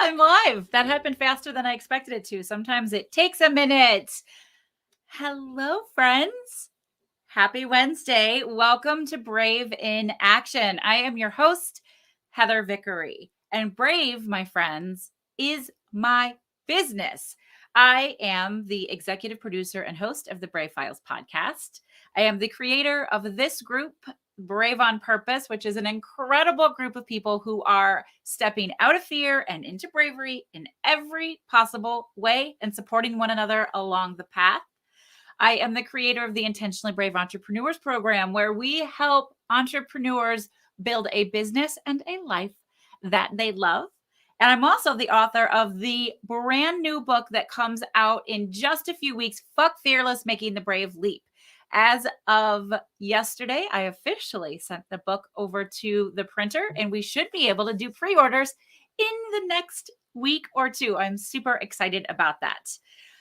I'm live. That happened faster than I expected it to. Sometimes it takes a minute. Hello, friends. Happy Wednesday. Welcome to Brave in Action. I am your host, Heather Vickery. And Brave, my friends, is my business. I am the executive producer and host of the Brave Files podcast. I am the creator of this group, Brave on Purpose, which is an incredible group of people who are stepping out of fear and into bravery in every possible way and supporting one another along the path. I am the creator of the Intentionally Brave Entrepreneurs program, where we help entrepreneurs build a business and a life that they love. And I'm also the author of the brand new book that comes out in just a few weeks, Fuck Fearless, Making the Brave Leap. As of yesterday, I officially sent the book over to the printer, and we should be able to do pre-orders in the next week or two. I'm super excited about that.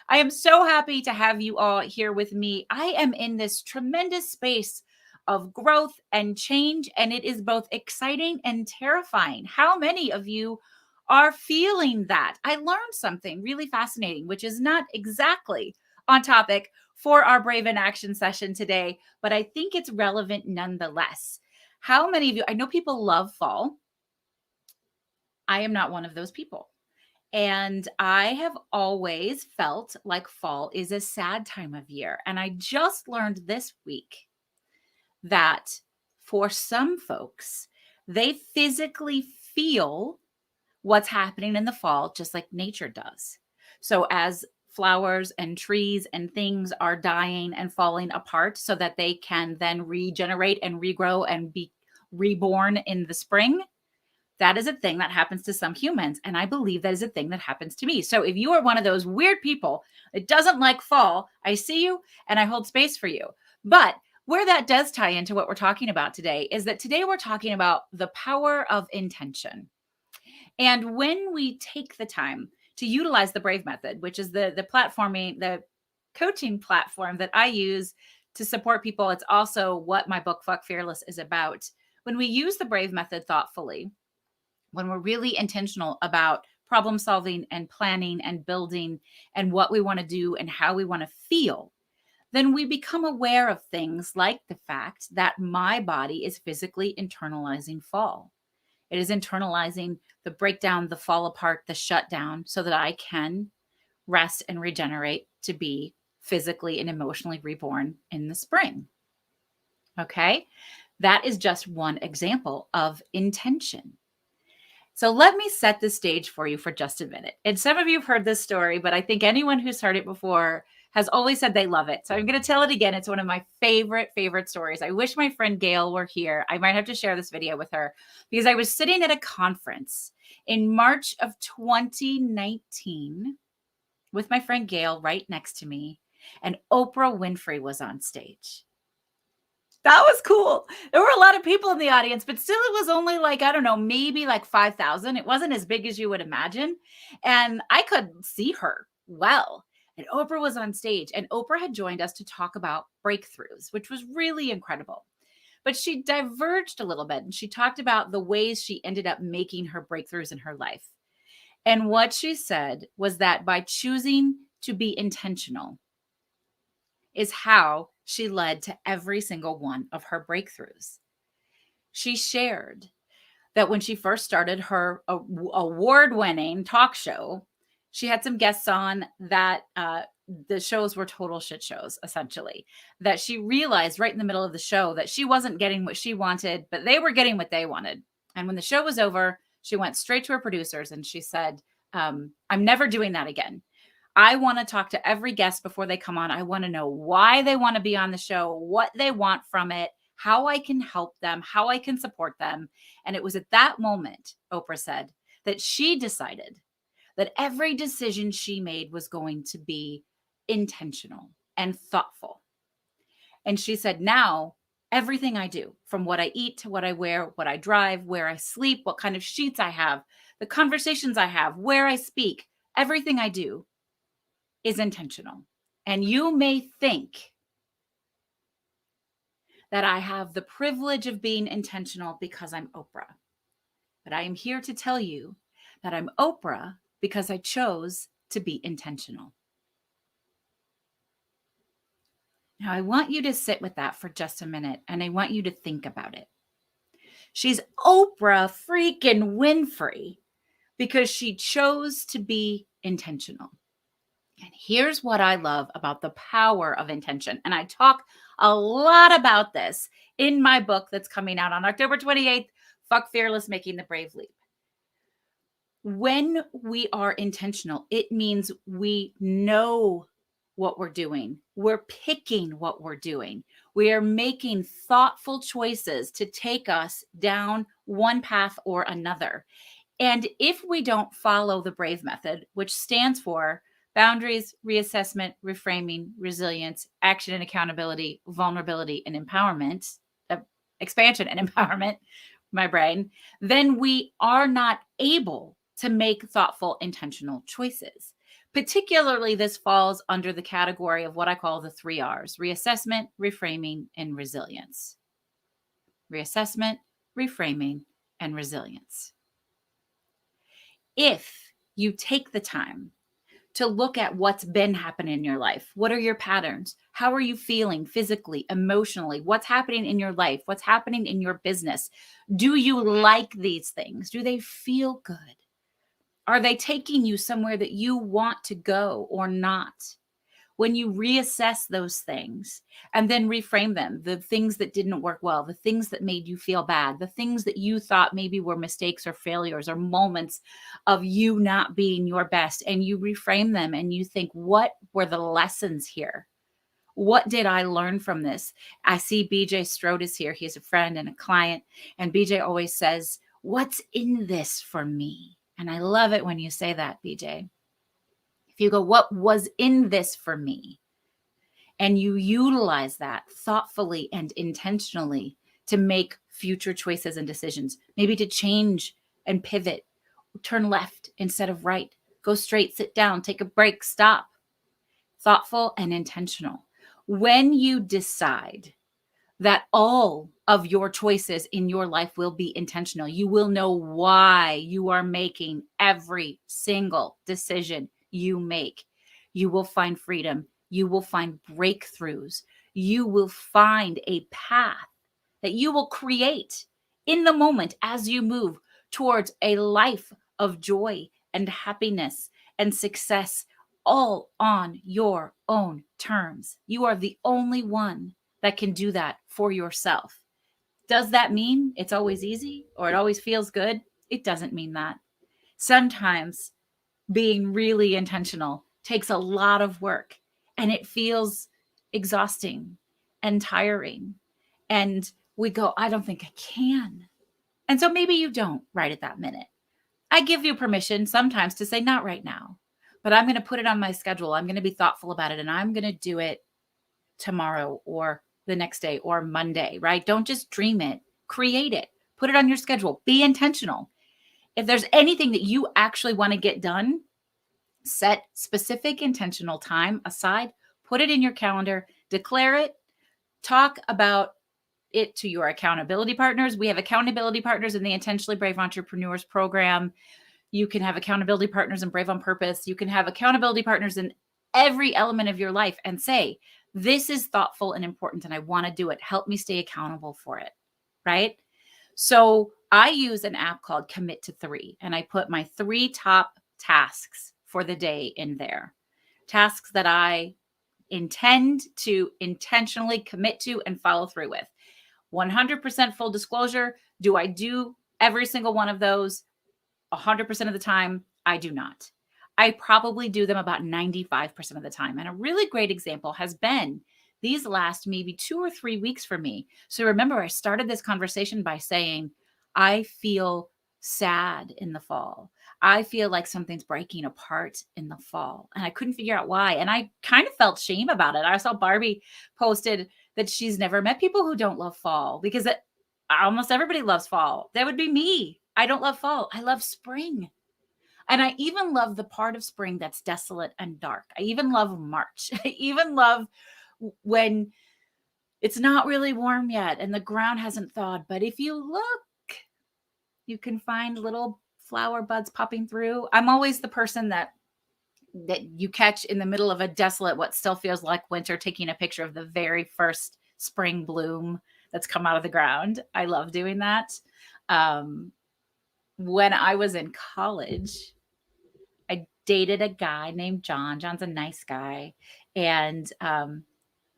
I am so happy to have you all here with me. I am in this tremendous space of growth and change, and it is both exciting and terrifying. How many of you are feeling that? I learned something really fascinating, which is not exactly on topic for our Brave in Action session today, but I think it's relevant nonetheless. How many of you, I know people love fall. I am not one of those people. And I have always felt like fall is a sad time of year. And I just learned this week that for some folks, they physically feel what's happening in the fall, just like nature does. So as flowers and trees and things are dying and falling apart so that they can then regenerate and regrow and be reborn in the spring, that is a thing that happens to some humans. And I believe that is a thing that happens to me. So if you are one of those weird people that doesn't like fall, I see you and I hold space for you. But where that does tie into what we're talking about today is that today we're talking about the power of intention. And when we take the time to utilize the Brave method, which is the coaching platform that I use to support people, it's also what my book, Fuck Fearless, is about. When we use the Brave method thoughtfully, when we're really intentional about problem solving and planning and building and what we want to do and how we want to feel, then we become aware of things like the fact that my body is physically internalizing fall. It is internalizing the breakdown, the fall apart, the shutdown, so that I can rest and regenerate to be physically and emotionally reborn in the spring. Okay? That is just one example of intention. So let me set the stage for you for just a minute. And some of you have heard this story, but I think anyone who's heard it before has always said they love it. So I'm going to tell it again. It's one of my favorite stories. I wish my friend Gail were here. I might have to share this video with her because I was sitting at a conference in March of 2019 with my friend Gail right next to me, and Oprah Winfrey was on stage. That was cool. There were a lot of people in the audience, but still it was only like, I don't know, maybe like 5,000. It wasn't as big as you would imagine. And I could see her well. And Oprah was on stage, and Oprah had joined us to talk about breakthroughs, which was really incredible. But she diverged a little bit, and she talked about the ways she ended up making her breakthroughs in her life. And what she said was that by choosing to be intentional is how she led to every single one of her breakthroughs. She shared that when she first started her award-winning talk show, she had some guests on that the shows were total shit shows, essentially. That she realized right in the middle of the show that she wasn't getting what she wanted, but they were getting what they wanted. And when the show was over, she went straight to her producers and she said, I'm never doing that again. I want to talk to every guest before they come on. I want to know why they want to be on the show, what they want from it, how I can help them, how I can support them. And it was at that moment, Oprah said, that she decided that every decision she made was going to be intentional and thoughtful. And she said, now everything I do, from what I eat to what I wear, what I drive, where I sleep, what kind of sheets I have, the conversations I have, where I speak, everything I do is intentional. And you may think that I have the privilege of being intentional because I'm Oprah. But I am here to tell you that I'm Oprah because I chose to be intentional. Now, I want you to sit with that for just a minute and I want you to think about it. She's Oprah freaking Winfrey because she chose to be intentional. And here's what I love about the power of intention. And I talk a lot about this in my book that's coming out on October 28th, Fuck Fearless, Making the Brave Leap. When we are intentional, it means we know what we're doing. We're picking what we're doing. We are making thoughtful choices to take us down one path or another. And if we don't follow the BRAVE method, which stands for boundaries, reassessment, reframing, resilience, action and accountability, vulnerability and empowerment, expansion and empowerment, my brain, then we are not able to make thoughtful, intentional choices. Particularly, this falls under the category of what I call the 3 R's: reassessment, reframing, and resilience. Reassessment, reframing, and resilience. If you take the time to look at what's been happening in your life, what are your patterns? How are you feeling physically, emotionally? What's happening in your life? What's happening in your business? Do you like these things? Do they feel good? Are they taking you somewhere that you want to go or not? When you reassess those things and then reframe them, the things that didn't work well, the things that made you feel bad, the things that you thought maybe were mistakes or failures or moments of you not being your best, and you reframe them and you think, what were the lessons here? What did I learn from this? I see BJ Strode is here. He's a friend and a client. And BJ always says, what's in this for me? And I love it when you say that, BJ. If you go, what was in this for me? And you utilize that thoughtfully and intentionally to make future choices and decisions, maybe to change and pivot, turn left instead of right, go straight, sit down, take a break, stop. Thoughtful and intentional. When you decide that all of your choices in your life will be intentional, you will know why you are making every single decision you make. You will find freedom. You will find breakthroughs. You will find a path that you will create in the moment as you move towards a life of joy and happiness and success, all on your own terms. You are the only one that can do that for yourself. Does that mean it's always easy or it always feels good? It doesn't mean that. Sometimes being really intentional takes a lot of work and it feels exhausting and tiring. And we go, I don't think I can. And so maybe you don't right at that minute. I give you permission sometimes to say, not right now, but I'm going to put it on my schedule. I'm going to be thoughtful about it and I'm going to do it tomorrow or the next day or Monday, right? Don't just dream it, create it, put it on your schedule, be intentional. If there's anything that you actually want to get done, set specific intentional time aside, put it in your calendar, declare it, talk about it to your accountability partners. We have accountability partners in the Intentionally Brave Entrepreneurs program. You can have accountability partners in Brave on Purpose. You can have accountability partners in every element of your life and say, this is thoughtful and important and I want to do it. Help me stay accountable for it, right? So I use an app called Commit to 3 and I put my 3 top tasks for the day in there. Tasks that I intend to intentionally commit to and follow through with. 100% full disclosure. Do I do every single one of those 100% of the time? I do not. I probably do them about 95% of the time. And a really great example has been these last maybe 2 or 3 weeks for me. So remember, I started this conversation by saying, I feel sad in the fall. I feel like something's breaking apart in the fall. And I couldn't figure out why. And I kind of felt shame about it. I saw Barbie posted that she's never met people who don't love fall because almost everybody loves fall. That would be me. I don't love fall. I love spring. And I even love the part of spring that's desolate and dark. I even love March. I even love when it's not really warm yet and the ground hasn't thawed. But if you look, you can find little flower buds popping through. I'm always the person that you catch in the middle of a desolate, what still feels like winter, taking a picture of the very first spring bloom that's come out of the ground. I love doing that. When I was in college, I dated a guy named John. John's a nice guy. And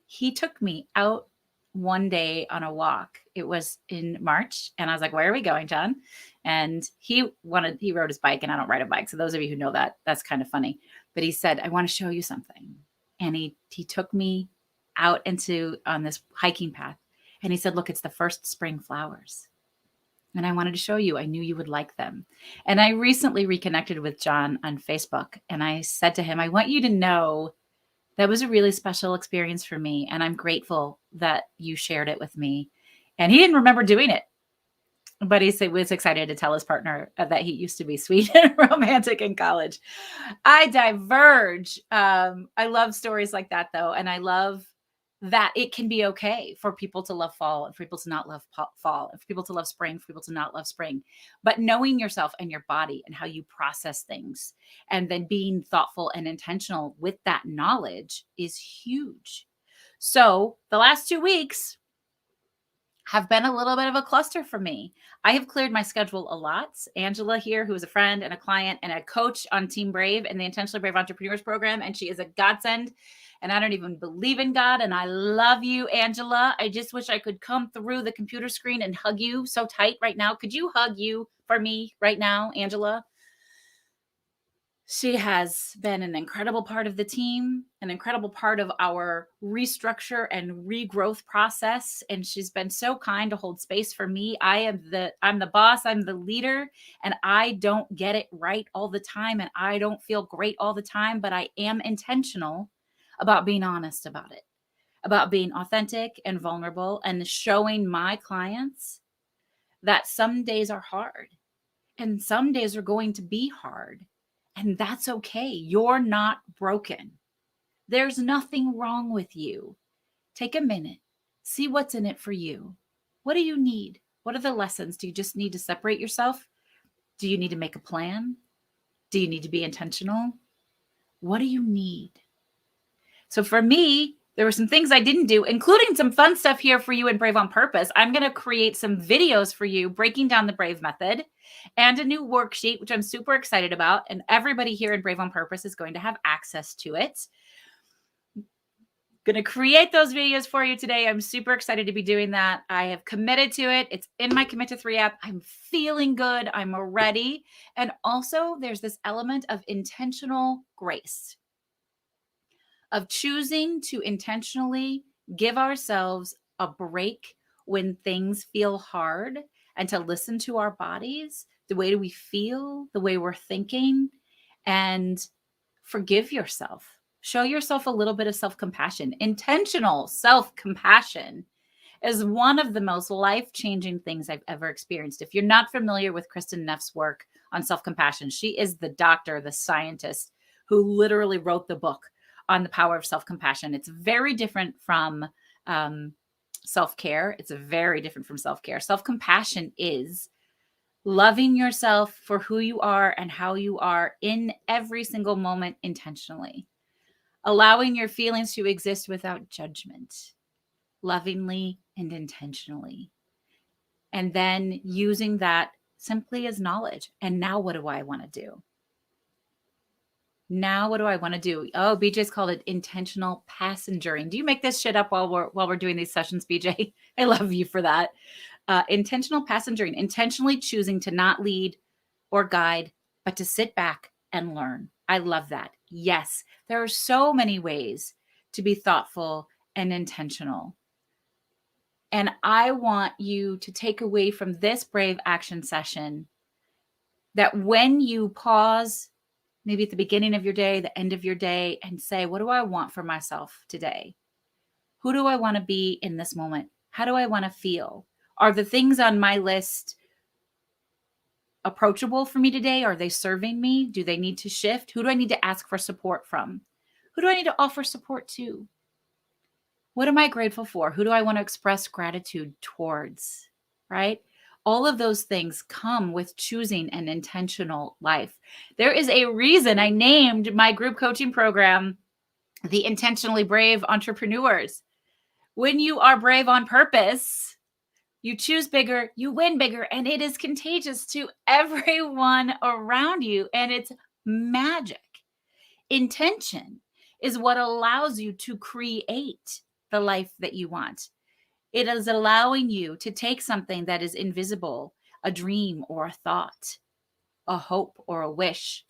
he took me out one day on a walk. It was in March. And I was like, where are we going, John? And he rode his bike, and I don't ride a bike. So those of you who know that, that's kind of funny. But he said, I want to show you something. And he took me out on this hiking path. And he said, look, it's the first spring flowers. And I wanted to show you. I knew you would like them. And I recently reconnected with John on Facebook. And I said to him, I want you to know that was a really special experience for me. And I'm grateful that you shared it with me. And he didn't remember doing it, but he was excited to tell his partner that he used to be sweet and romantic in college. I diverge. I love stories like that, though. And I love that it can be okay for people to love fall and for people to not love fall, and for people to love spring, for people to not love spring. But knowing yourself and your body and how you process things, and then being thoughtful and intentional with that knowledge is huge. So the last 2 weeks have been a little bit of a cluster for me. I have cleared my schedule a lot. Angela here, who is a friend and a client and a coach on Team Brave and the Intentionally Brave Entrepreneurs Program, and she is a godsend. And I don't even believe in God. And I love you, Angela. I just wish I could come through the computer screen and hug you so tight right now. Could you hug you for me right now, Angela? She has been an incredible part of the team, an incredible part of our restructure and regrowth process. And she's been so kind to hold space for me. I'm the boss, I'm the leader, and I don't get it right all the time. And I don't feel great all the time, but I am intentional about being honest about it, about being authentic and vulnerable, and showing my clients that some days are hard and some days are going to be hard. And that's okay. You're not broken. There's nothing wrong with you. Take a minute. See what's in it for you. What do you need? What are the lessons? Do you just need to separate yourself? Do you need to make a plan? Do you need to be intentional? What do you need? So for me, there were some things I didn't do, including some fun stuff here for you in Brave on Purpose. I'm going to create some videos for you breaking down the Brave method and a new worksheet, which I'm super excited about. And everybody here in Brave on Purpose is going to have access to it. Going to create those videos for you today. I'm super excited to be doing that. I have committed to it. It's in my Commit to 3 app. I'm feeling good. I'm ready. And also there's this element of intentional grace, of choosing to intentionally give ourselves a break when things feel hard, and to listen to our bodies, the way we feel, the way we're thinking, and forgive yourself. Show yourself a little bit of self-compassion. Intentional self-compassion is one of the most life-changing things I've ever experienced. If you're not familiar with Kristen Neff's work on self-compassion, she is the doctor, the scientist who literally wrote the book on the power of self-compassion. It's very different from self-care. It's very different from self-care. Self-compassion is loving yourself for who you are and how you are in every single moment intentionally, allowing your feelings to exist without judgment, lovingly and intentionally, and then using that simply as knowledge. And now what do I want to do? Now, what do I want to do? Oh, BJ's called it intentional passengering. Do you make this shit up while we're doing these sessions, BJ? I love you for that. Intentional passengering, intentionally choosing to not lead or guide, but to sit back and learn. I love that. Yes, there are so many ways to be thoughtful and intentional. And I want you to take away from this Brave Action session that when you pause, maybe at the beginning of your day, the end of your day, and say, what do I want for myself today? Who do I want to be in this moment? How do I want to feel? Are the things on my list approachable for me today? Are they serving me? Do they need to shift? Who do I need to ask for support from? Who do I need to offer support to? What am I grateful for? Who do I want to express gratitude towards? Right? All of those things come with choosing an intentional life. There is a reason I named my group coaching program the Intentionally Brave Entrepreneurs. When you are brave on purpose, you choose bigger, you win bigger, and it is contagious to everyone around you. And it's magic. Intention is what allows you to create the life that you want. It is allowing you to take something that is invisible, a dream or a thought, a hope or a wish,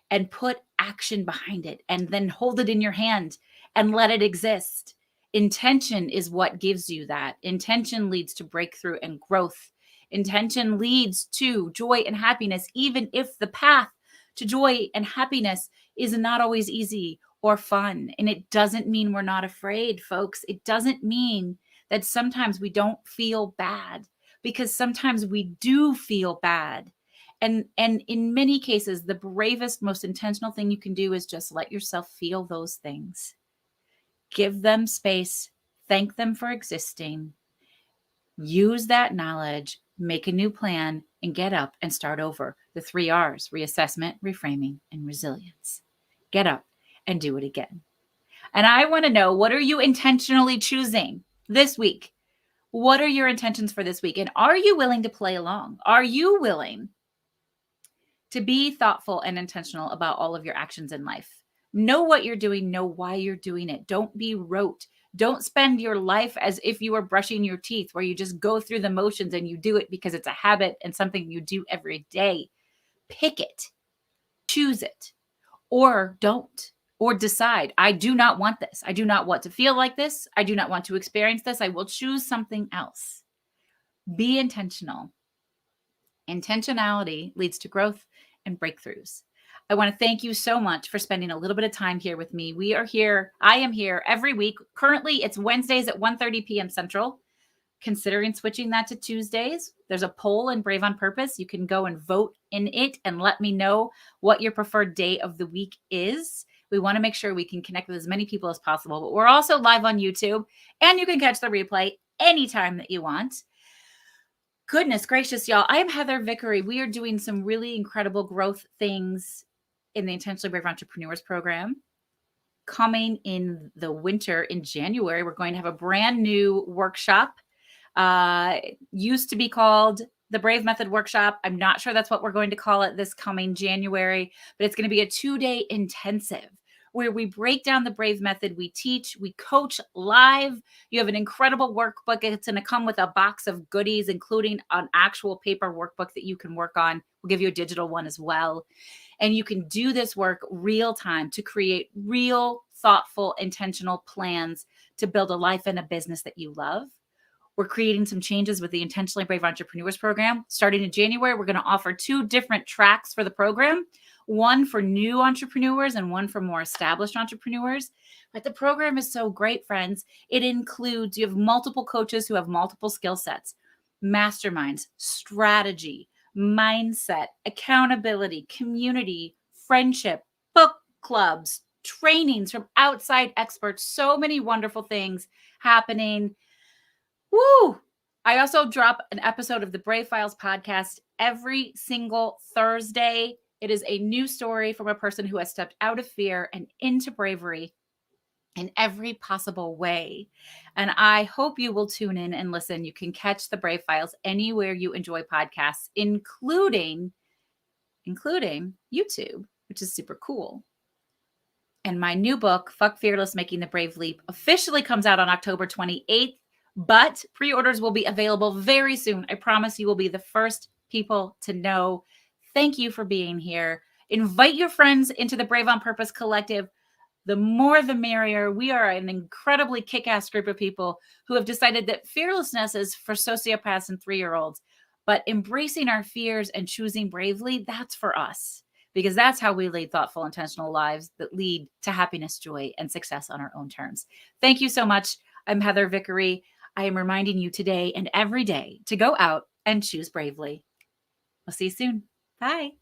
and put action behind it and then hold it in your hand and let it exist. Intention is what gives you that. Intention leads to breakthrough and growth. Intention leads to joy and happiness, even if the path to joy and happiness is not always easy or fun. And it doesn't mean we're not afraid, folks. It doesn't mean that sometimes we don't feel bad, because sometimes we do feel bad. And in many cases, the bravest, most intentional thing you can do is just let yourself feel those things. Give them space, thank them for existing, use that knowledge, make a new plan, and get up and start over. The 3 R's: reassessment, reframing, and resilience. Get up and do it again. And I want to know, what are you intentionally choosing this week? What are your intentions for this week? And are you willing to play along? Are you willing to be thoughtful and intentional about all of your actions in life? Know what you're doing, know why you're doing it. Don't be rote. Don't spend your life as if you were brushing your teeth, where you just go through the motions and you do it because it's a habit and something you do every day. Pick it, choose it, or don't, or decide, I do not want this. I do not want to feel like this. I do not want to experience this. I will choose something else. Be intentional. Intentionality leads to growth and breakthroughs. I want to thank you so much for spending a little bit of time here with me. We are here. I am here every week. Currently, it's Wednesdays at 1:30 p.m. Central. Considering switching that to Tuesdays. There's a poll in Brave on Purpose. You can go and vote in it and let me know what your preferred day of the week is. We want to make sure we can connect with as many people as possible, but we're also live on YouTube, and you can catch the replay anytime that you want. Goodness gracious, y'all. I am Heather Vickery. We are doing some really incredible growth things in the Intentionally Brave Entrepreneurs program. Coming in the winter in January, we're going to have a brand new workshop. Used to be called the Brave Method Workshop. I'm not sure that's what we're going to call it this coming January, but it's going to be a 2-day intensive where we break down the Brave Method. We teach, we coach live. You have an incredible workbook. It's going to come with a box of goodies, including an actual paper workbook that you can work on. We'll give you a digital one as well. And you can do this work real time to create real, thoughtful, intentional plans to build a life and a business that you love. We're creating some changes with the Intentionally Brave Entrepreneurs program. Starting in January, we're going to offer 2 different tracks for the program, one for new entrepreneurs and one for more established entrepreneurs. But the program is so great, friends. It includes, you have multiple coaches who have multiple skill sets, masterminds, strategy, mindset, accountability, community, friendship, book clubs, trainings from outside experts, so many wonderful things happening. Woo! I also drop an episode of the Brave Files podcast every single Thursday. It is a new story from a person who has stepped out of fear and into bravery in every possible way. And I hope you will tune in and listen. You can catch the Brave Files anywhere you enjoy podcasts, including YouTube, which is super cool. And my new book, Fuck Fearless, Making the Brave Leap, officially comes out on October 28th. But pre-orders will be available very soon. I promise you will be the first people to know. Thank you for being here. Invite your friends into the Brave on Purpose Collective. The more the merrier. We are an incredibly kick-ass group of people who have decided that fearlessness is for sociopaths and 3-year-olds. But embracing our fears and choosing bravely, that's for us. Because that's how we lead thoughtful, intentional lives that lead to happiness, joy, and success on our own terms. Thank you so much. I'm Heather Vickery. I am reminding you today and every day to go out and choose bravely. We'll see you soon. Bye.